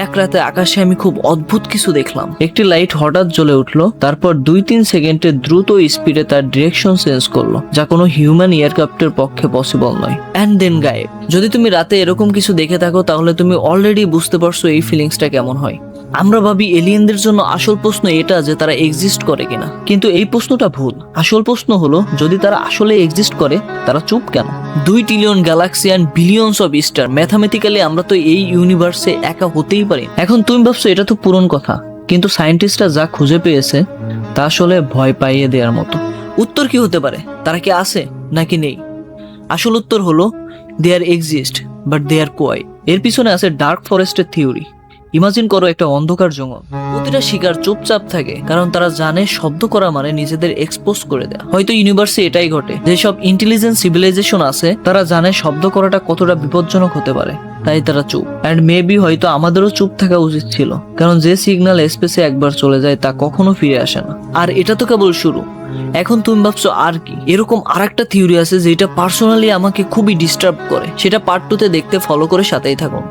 এক রাতে আকাশে আমি খুব অদ্ভুত কিছু দেখলাম। একটি লাইট হঠাৎ জ্বলে উঠলো, তারপর 2-3 সেকেন্ডে দ্রুত স্পিডে তার ডিরেকশন চেঞ্জ করলো, যা কোনো হিউম্যান এয়ারক্রাফটের পক্ষে পসিবল নয়। অ্যান্ড দেন গায়েব। যদি তুমি রাতে এরকম কিছু দেখে থাকো তাহলে তুমি অলরেডি বুঝতে পারছো এই ফিলিংসটা কেমন হয়। আমরা ভাবি এলিয়েনদের জন্য আসল প্রশ্ন এটা যে তারা এক্সিস্ট করে কিনা, কিন্তু এই প্রশ্নটা ভুল। আসল প্রশ্ন হলো, যদি তারা আসলে এক্সিস্ট করে তারা চুপ কেন? 2 trillion Galaxy and billions of star, mathematically আমরা তো এই ইউনিভার্সে একা হতেই পারি। এখন তুমি ভাবছো এটা তো পুরনো কথা, কিন্তু সায়েন্টিস্টরা যা খুঁজে পেয়েছে তা আসলে ভয় পাইয়ে দেওয়ার মতো। উত্তর কি হতে পারে? তারা কি আছে নাকি নেই? আসল উত্তর হলো দে আর এক্সিস্ট, বাট দে আর কোয়াই। এর পিছনে আছে ডার্ক ফরেস্টের থিওরি। ইমাজিন করো একটা অন্ধকার জঙ্গল, প্রতিটা শিকার চুপচাপ থাকে, কারণ তারা জানে শব্দ করা মানে নিজেদের এক্সপোজ করে দেয়া। হয়তো ইউনিভার্সে এটাই ঘটে, যেসব ইন্টেলিজেন্ট সিভিলাইজেশন আছে তারা জানে শব্দ করাটা কতটা বিপজ্জনক হতে পারে, তাই তারা চুপ। অ্যান্ড মেবি হয়তো আমাদেরও চুপ থাকা উচিত ছিল, কারণ যে সিগন্যাল স্পেসে একবার চলে যায় তা কখনো ফিরে আসে না। আর এটা তো কেবল শুরু। এখন তুমি ভাবছো আর কি? এরকম আরেকটা থিওরি আছে যেটা পার্সোনালি আমাকে খুবই ডিস্টার্ব করে, সেটা পার্ট 2 তে দেখতে ফলো করে সাথেই থাকুন।